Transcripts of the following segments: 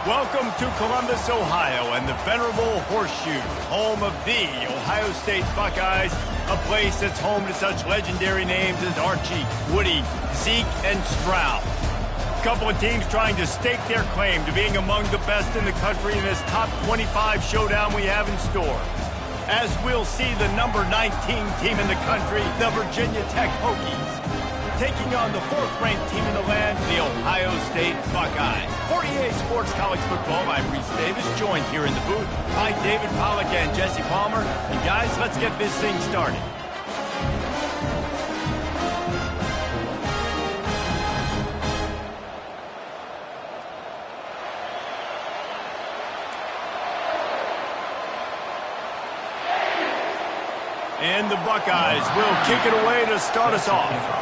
Welcome to Columbus, Ohio, and the venerable Horseshoe, home of the Ohio State Buckeyes, a place that's home to such legendary names as Archie, Woody, Zeke, and Stroud. A couple of teams trying to stake their claim to being among the best in the country in this top 25 showdown we have in store. As we'll see the number 19 team in the country, the Virginia Tech Hokies, taking on the fourth-ranked team in the land, the Ohio State Buckeyes. 48 Sports College Football, I'm Reese Davis, joined here in the booth by David Pollack and Jesse Palmer. And guys, let's get this thing started. And the Buckeyes will kick it away to start us off.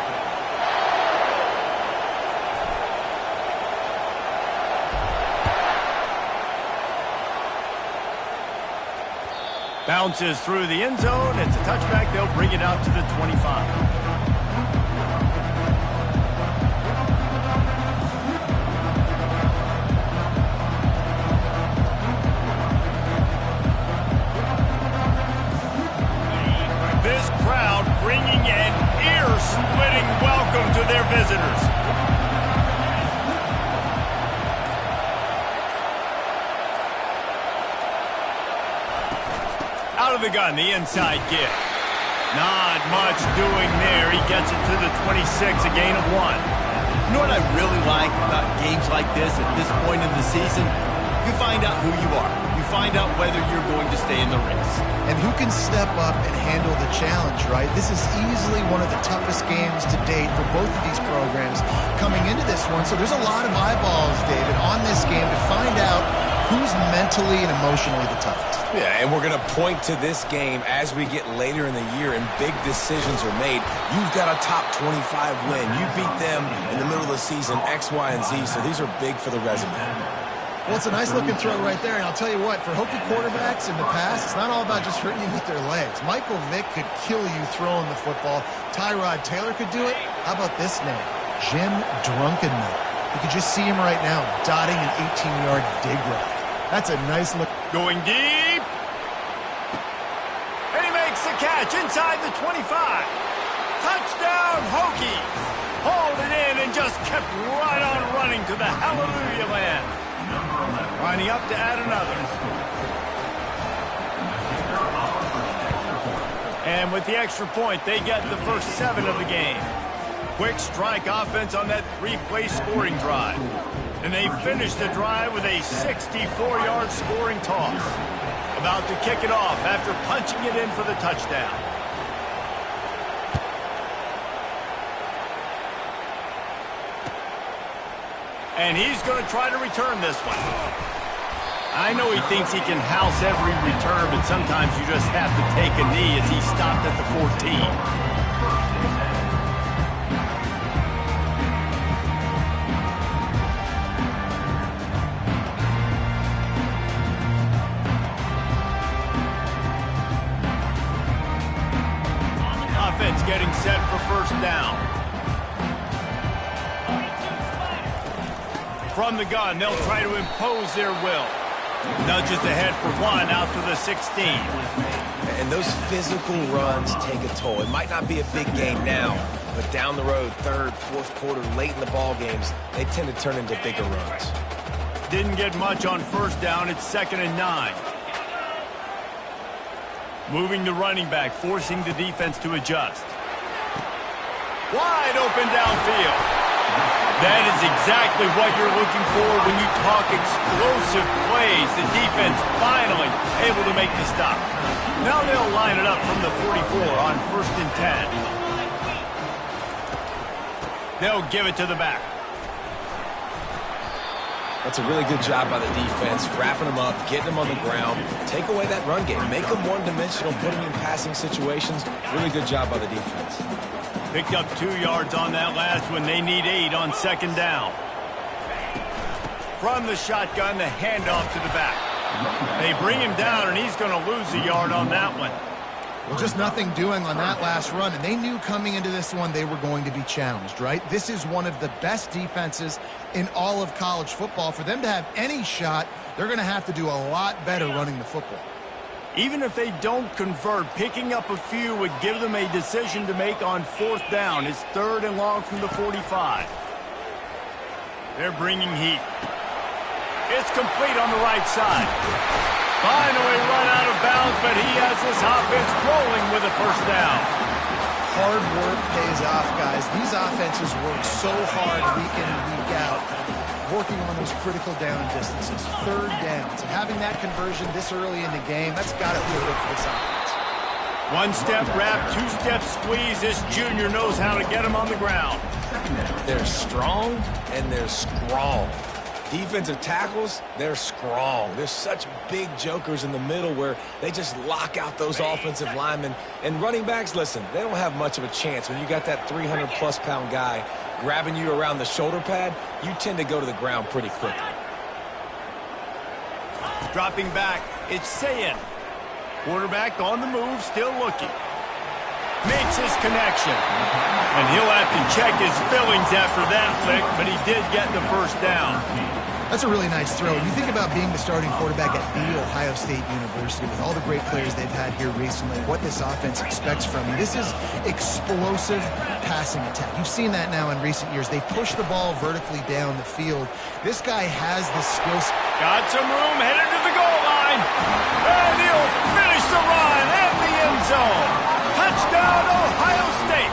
Bounces through the end zone. It's a touchback. They'll bring it out to the 25. This crowd bringing an ear-splitting welcome to their visitors. Out of the gun, the inside give. Not much doing there. He gets it to the 26, a gain of 1. You know what I really like about games like this at this point in the season? You find out who you are. You find out whether you're going to stay in the race. And who can step up and handle the challenge, right? This is easily one of the toughest games to date for both of these programs coming into this one. So there's a lot of eyeballs, David, on this game to find out who's mentally and emotionally the toughest. Yeah, and we're going to point to this game as we get later in the year and big decisions are made. You've got a top 25 win. You beat them in the middle of the season, X, Y, and Z, so these are big for the resume. Well, it's a nice-looking throw right there, and I'll tell you what, for Hokie quarterbacks in the past, it's not all about just hurting you with their legs. Michael Vick could kill you throwing the football. Tyrod Taylor could do it. How about this name? Jim Drunkenmiller. You can just see him right now, dotting an 18-yard dig route. That's a nice look. Going deep. And he makes the catch inside the 25. Touchdown, Hokies. Hauled it in and just kept right on running to the hallelujah land. Lining up to add another. And with the extra point, they get the first 7 of the game. Quick strike offense on that 3-play scoring drive. And they finish the drive with a 64-yard scoring toss. About to kick it off after punching it in for the touchdown. And he's going to try to return this one. I know he thinks he can house every return, but sometimes you just have to take a knee as he stopped at the 14. Getting set for first down. From the gun, they'll try to impose their will. Nudges ahead for 1 out to the 16. And those physical runs take a toll. It might not be a big game now, but down the road, third, fourth quarter, late in the ball games, they tend to turn into bigger runs. Didn't get much on first down. It's 2nd and 9. Moving the running back, forcing the defense to adjust. Wide open downfield. That is exactly what you're looking for when you talk explosive plays. The defense finally able to make the stop. Now they'll line it up from the 44 on 1st and 10. They'll give it to the back. That's a really good job by the defense, wrapping them up, getting them on the ground, take away that run game, make them one-dimensional, put them in passing situations. Really good job by the defense. Picked up 2 yards on that last one. They need 8 on 2nd down. From the shotgun, the handoff to the back. They bring him down, and he's going to lose a yard on that one. Well, just nothing doing on that last run, and they knew coming into this one they were going to be challenged, right? This is one of the best defenses in all of college football. For them to have any shot, they're going to have to do a lot better running the football. Even if they don't convert, picking up a few would give them a decision to make on 4th down. It's 3rd and long from the 45. They're bringing heat. It's complete on the right side. Finally run out of bounds, but he has this offense rolling with a 1st down. Hard work pays off, guys. These offenses work so hard week in and week out, working on those critical down distances, 3rd downs. And having that conversion this early in the game, that's got to feel good for this offense. 1-step wrap, 2-step squeeze. This junior knows how to get him on the ground. They're strong and they're strong. Defensive tackles, they're strong. There's such big jokers in the middle where they just lock out those offensive linemen. And running backs, listen, they don't have much of a chance. When you got that 300-plus pound guy grabbing you around the shoulder pad, you tend to go to the ground pretty quickly. Dropping back, it's Ncaa. Quarterback on the move, still looking. Makes his connection. And he'll have to check his fillings after that flick, but he did get the 1st down. That's a really nice throw. You think about being the starting quarterback at The Ohio State University with all the great players they've had here recently, what this offense expects from you. This is explosive passing attack. You've seen that now in recent years. They push the ball vertically down the field. This guy has the skills. Got some room, headed to the goal line. And he'll finish the run and the end zone. Touchdown, Ohio State.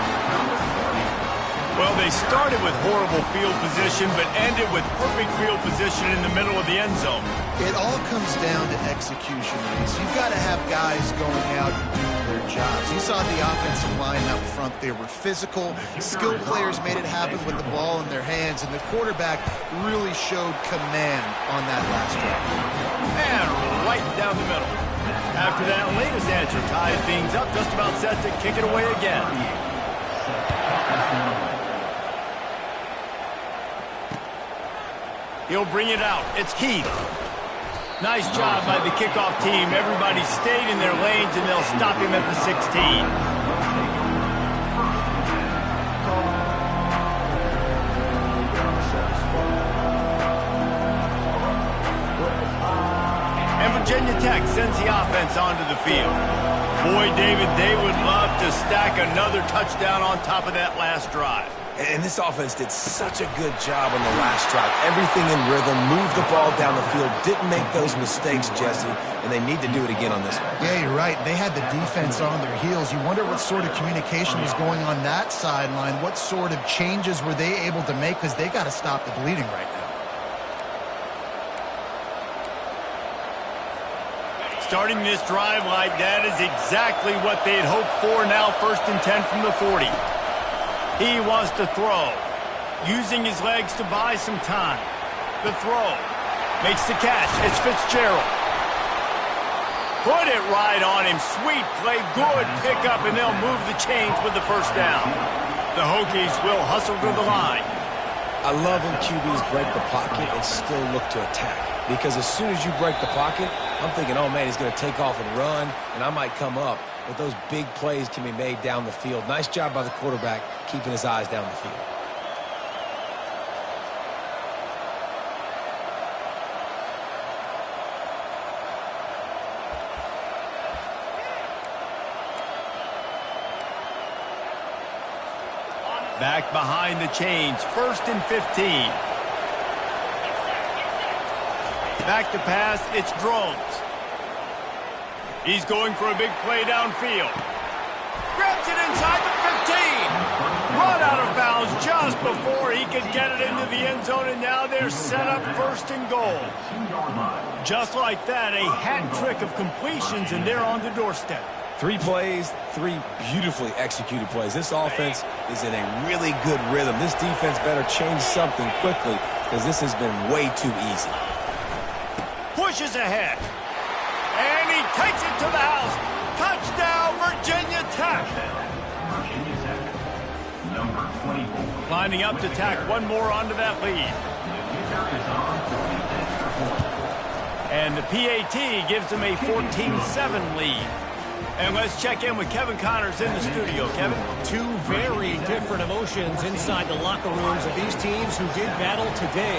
Well, they started with horrible field position, but ended with perfect field position in the middle of the end zone. It all comes down to execution, Reese. You've got to have guys going out and doing their jobs. You saw the offensive line up front. They were physical. Skilled players made it happen with the ball in their hands, and the quarterback really showed command on that last drive. And right down the middle. After that latest answer tied things up, just about set to kick it away again. He'll bring it out. It's Heath. Nice job by the kickoff team. Everybody stayed in their lanes, and they'll stop him at the 16. Virginia Tech sends the offense onto the field. Boy, David, they would love to stack another touchdown on top of that last drive. And this offense did such a good job on the last drive. Everything in rhythm, moved the ball down the field, didn't make those mistakes, Jesse, and they need to do it again on this one. Yeah, you're right. They had the defense on their heels. You wonder what sort of communication was going on that sideline. What sort of changes were they able to make, because they got to stop the bleeding right now. Starting this drive like that is exactly what they'd hoped for. Now 1st and 10 from the 40. He wants to throw, using his legs to buy some time. The throw makes the catch. It's Fitzgerald. Put it right on him. Sweet play, good pickup, and they'll move the chains with the 1st down. The Hokies will hustle to the line. I love when QBs break the pocket and still look to attack. Because as soon as you break the pocket, I'm thinking, oh, man, he's going to take off and run, and I might come up. But those big plays can be made down the field. Nice job by the quarterback keeping his eyes down the field. Back behind the chains, 1st and 15. Back to pass, it's Drones. He's going for a big play downfield. Grabs it inside the 15. Run out of bounds just before he could get it into the end zone, and now they're set up 1st and goal. Just like that, a hat trick of completions, and they're on the doorstep. 3 plays, 3 beautifully executed plays. This offense is in a really good rhythm. This defense better change something quickly, because this has been way too easy. Pushes ahead. And he takes it to the house. Touchdown, Virginia Tech. Lining up to tack one more onto that lead. And the PAT gives them a 14-7 lead. And let's check in with Kevin Connors in the studio. Kevin? Two very different emotions inside the locker rooms of these teams who did battle today.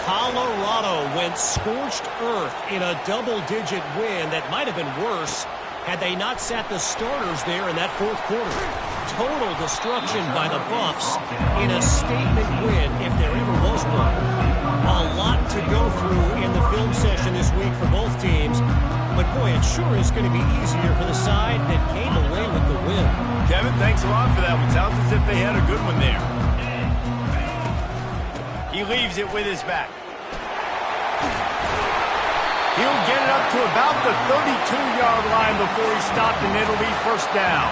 Colorado went scorched earth in a double-digit win that might have been worse had they not sat the starters there in that fourth quarter. Total destruction by the Buffs in a statement win, if there ever was one. A lot to go through in the film session this week for both teams. But, boy, it sure is going to be easier for the side that came away with the win. Kevin, thanks a lot for that one. Sounds as if they had a good one there. He leaves it with his back. He'll get it up to about the 32-yard line before he's stopped, and it'll be first down.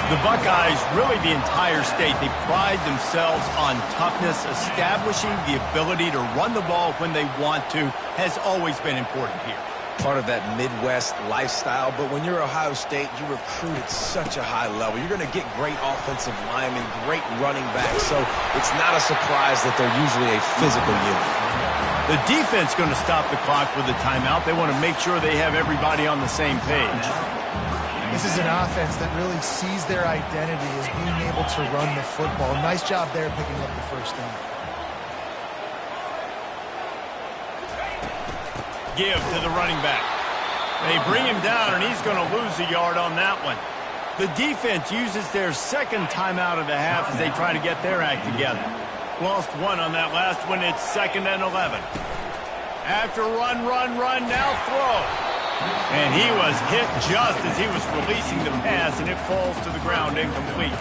The Buckeyes, really the entire state, they pride themselves on toughness. Establishing the ability to run the ball when they want to has always been important here. Part of that Midwest lifestyle, but when you're Ohio State, you recruit at such a high level. You're going to get great offensive linemen, great running backs, so it's not a surprise that they're usually a physical unit. The defense going to stop the clock with a timeout. They want to make sure they have everybody on the same page. This is an offense that really sees their identity as being able to run the football. Nice job there picking up the first down. Give to the running back. They bring him down, and he's going to lose a yard on that one. The defense uses their second timeout of the half as they try to get their act together. Lost one on that last one. It's 2nd and 11. After run, now throw. And he was hit just as he was releasing the pass, and it falls to the ground incomplete.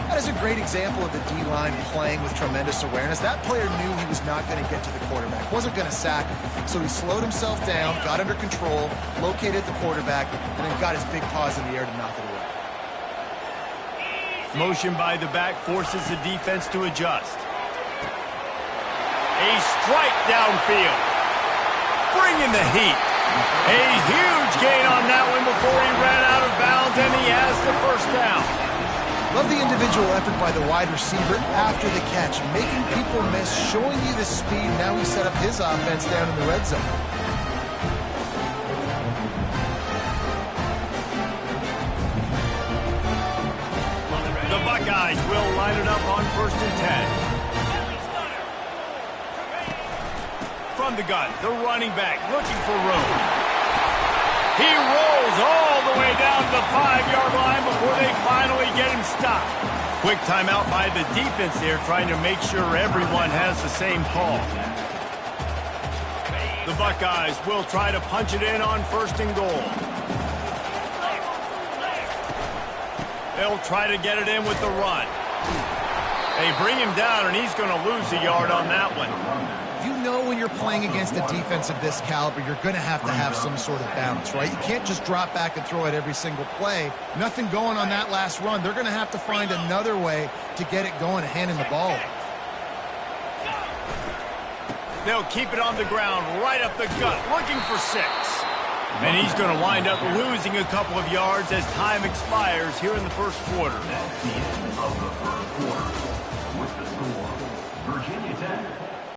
That is a great example of the D-line playing with tremendous awareness. That player knew he was not going to get to the quarterback, wasn't going to sack him. So he slowed himself down, got under control, located the quarterback, and then got his big paws in the air to knock it away. Motion by the back forces the defense to adjust. A strike downfield. Bringing the heat. A huge gain on that one before he ran out of bounds, and he has the first down. Love the individual effort by the wide receiver after the catch, making people miss, showing you the speed. Now he set up his offense down in the red zone. The Buckeyes will line it up on 1st and 10. From the gun, the running back looking for room. He rolls all the way down to the 5-yard line before they finally get him stopped. Quick timeout by the defense there, trying to make sure everyone has the same call. The Buckeyes will try to punch it in on 1st and goal. They'll try to get it in with the run. They bring him down, and he's going to lose a yard on that one. You know when you're playing against a defense of this caliber, you're going to have some sort of bounce, right? You can't just drop back and throw it every single play. Nothing going on that last run. They're going to have to find another way to get it going and handing the ball. They'll keep it on the ground, right up the gut, looking for 6. And he's going to wind up losing a couple of yards as time expires here in the first quarter.